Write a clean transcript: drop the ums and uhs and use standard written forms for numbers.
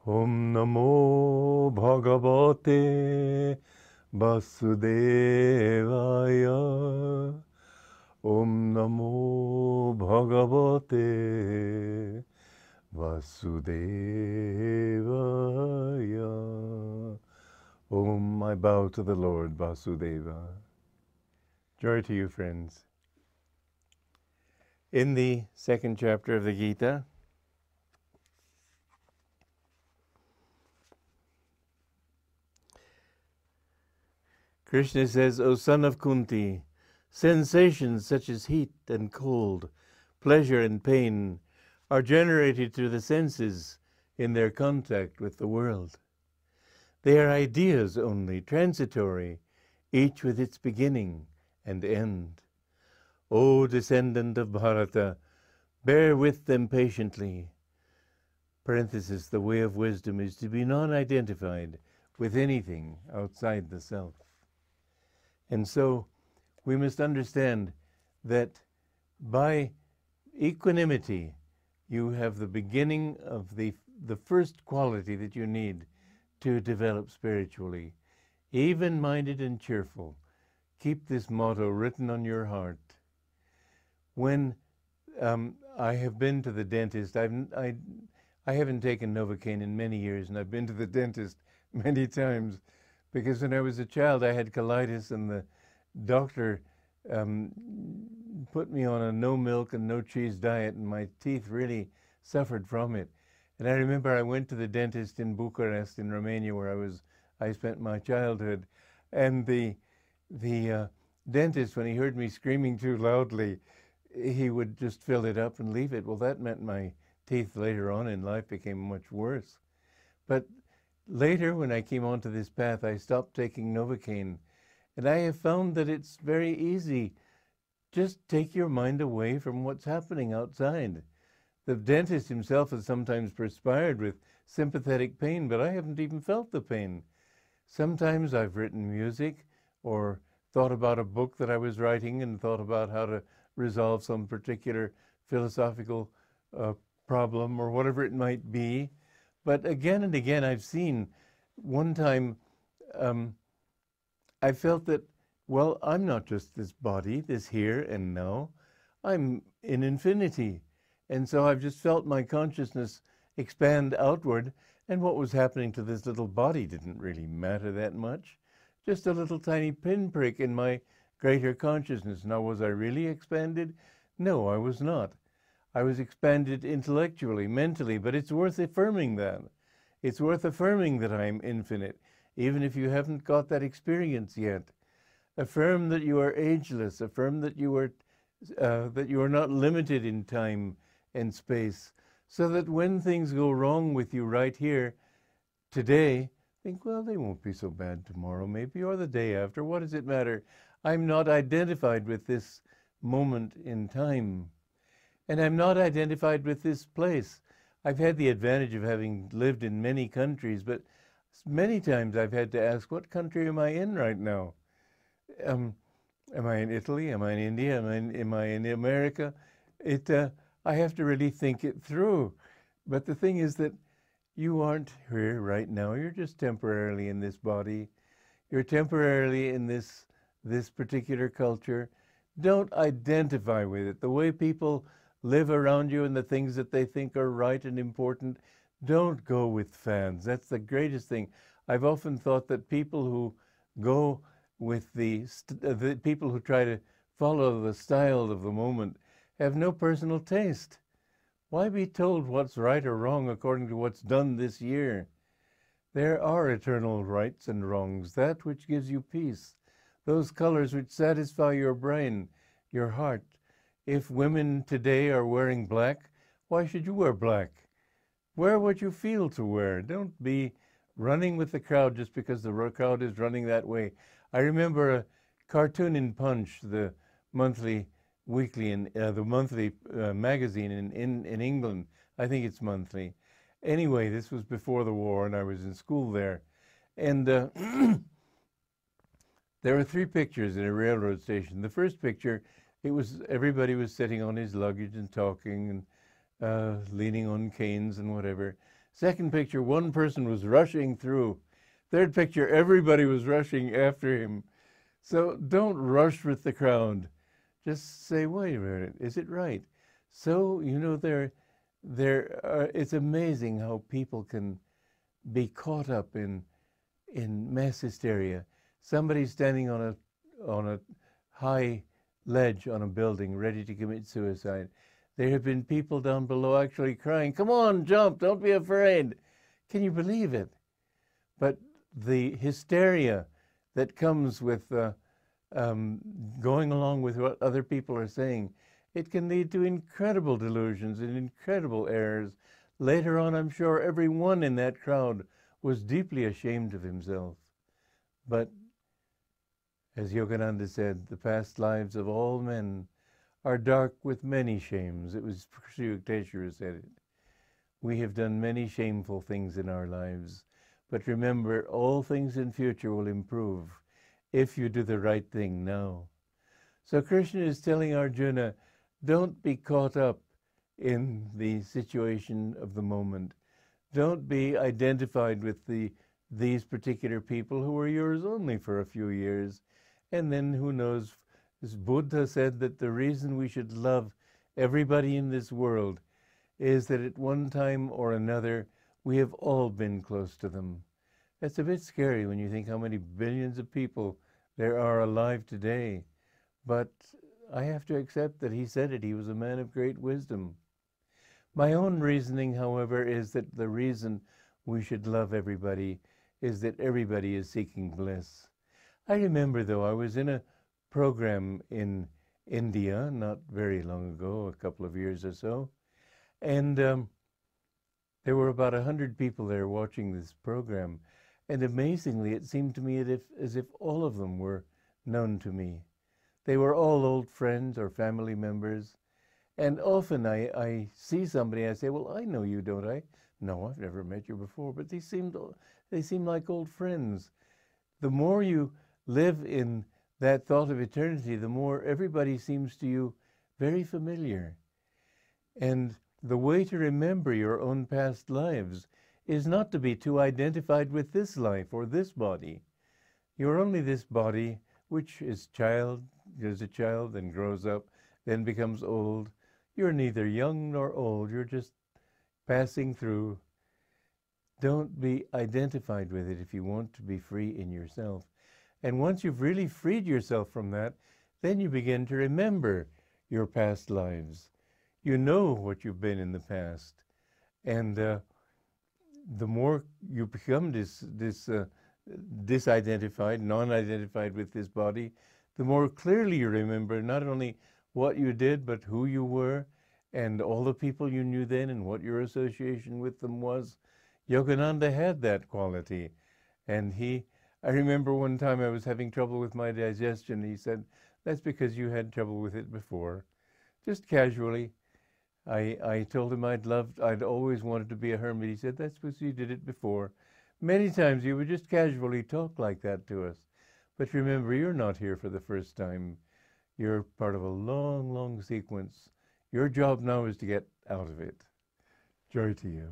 Om Namo Bhagavate Vasudevaya. Om Namo Bhagavate Vasudevaya. Om, I bow to the Lord Vasudeva. Joy to you, friends. In the second chapter of the Gita, Krishna says, O son of Kunti, sensations such as heat and cold, pleasure and pain are generated through the senses in their contact with the world. They are ideas only, transitory, each with its beginning and end. O descendant of Bharata, bear with them patiently. Parenthesis, the way of wisdom is to be non-identified with anything outside the self. And so we must understand that by equanimity, you have the beginning of the first quality that you need to develop spiritually. Even-minded and cheerful. Keep this motto written on your heart. When I have been to the dentist, I haven't taken Novocaine in many years, and I've been to the dentist many times, because when I was a child I had colitis, and the doctor put me on a no milk and no cheese diet, and my teeth really suffered from it. And I remember I went to the dentist in Bucharest in Romania, where I spent my childhood, and the dentist, when he heard me screaming too loudly, he would just fill it up and leave it. Well, that meant my teeth later on in life became much worse. But later, when I came onto this path, I stopped taking Novocaine. And I have found that it's very easy. Just take your mind away from what's happening outside. The dentist himself has sometimes perspired with sympathetic pain, but I haven't even felt the pain. Sometimes I've written music or thought about a book that I was writing and thought about how to resolve some particular philosophical problem or whatever it might be. But again and again I've seen, one time I felt that, well, I'm not just this body, this here and now. I'm in infinity. And so I've just felt my consciousness expand outward, and what was happening to this little body didn't really matter that much. Just a little tiny pinprick in my greater consciousness. Now, was I really expanded? No, I was not. I was expanded intellectually, mentally, but it's worth affirming that. It's worth affirming that I'm infinite, even if you haven't got that experience yet. Affirm that you are ageless. Affirm that you are not limited in time and space, so that when things go wrong with you right here, today, think, well, they won't be so bad tomorrow maybe, or the day after. What does it matter? I'm not identified with this moment in time. And I'm not identified with this place. I've had the advantage of having lived in many countries, but many times I've had to ask, what country am I in right now? Am I in Italy? Am I in India? Am I in America? I have to really think it through. But the thing is that you aren't here right now. You're just temporarily in this body. You're temporarily in this particular culture. Don't identify with it. The way people live around you and the things that they think are right and important, don't go with fans. That's the greatest thing. I've often thought that people who go with the people who try to follow the style of the moment have no personal taste. Why be told what's right or wrong according to what's done this year? There are eternal rights and wrongs, that which gives you peace, those colors which satisfy your brain, your heart. If women today are wearing black, why should you wear black? Wear what you feel to wear. Don't be running with the crowd just because the crowd is running that way. I remember a cartoon in Punch, the monthly magazine in England. I think it's monthly. Anyway, this was before the war, and I was in school there. And there were 3 pictures in a railroad station. The first picture, everybody was sitting on his luggage and talking and leaning on canes and whatever. Second picture, one person was rushing through. Third picture, everybody was rushing after him. So don't rush with the crowd. Just say, wait a minute, is it right? So, you know, it's amazing how people can be caught up in mass hysteria. Somebody's standing on a high ledge on a building ready to commit suicide. There have been people down below actually crying, come on, jump, don't be afraid. Can you believe it? But the hysteria that comes with going along with what other people are saying, it can lead to incredible delusions and incredible errors. Later on, I'm sure everyone in that crowd was deeply ashamed of himself. But as Yogananda said, the past lives of all men are dark with many shames. It was Sri Yukteswar who said it. We have done many shameful things in our lives, but remember, all things in future will improve if you do the right thing now. So Krishna is telling Arjuna, don't be caught up in the situation of the moment. Don't be identified with these particular people who are yours only for a few years. And then who knows, as Buddha said that the reason we should love everybody in this world is that at one time or another, we have all been close to them. That's a bit scary when you think how many billions of people there are alive today. But I have to accept that he said it. He was a man of great wisdom. My own reasoning, however, is that the reason we should love everybody is that everybody is seeking bliss. I remember, though, I was in a program in India not very long ago, a couple of years or so, and there were about 100 people there watching this program, and amazingly, it seemed to me as if all of them were known to me. They were all old friends or family members, and often I see somebody, I say, well, I know you, don't I? No, I've never met you before, but they seem like old friends. The more you live in that thought of eternity, the more everybody seems to you very familiar. And the way to remember your own past lives is not to be too identified with this life or this body. You're only this body, which is a child, then grows up, then becomes old. You're neither young nor old. You're just passing through. Don't be identified with it if you want to be free in yourself. And once you've really freed yourself from that, then you begin to remember your past lives. You know what you've been in the past. And the more you become disidentified, non-identified with this body, the more clearly you remember not only what you did, but who you were, and all the people you knew then, and what your association with them was. Yogananda had that quality. And I remember one time I was having trouble with my digestion. He said, that's because you had trouble with it before. Just casually. I told him I'd always wanted to be a hermit. He said, that's because you did it before. Many times you would just casually talk like that to us. But remember, you're not here for the first time. You're part of a long, long sequence. Your job now is to get out of it. Joy to you.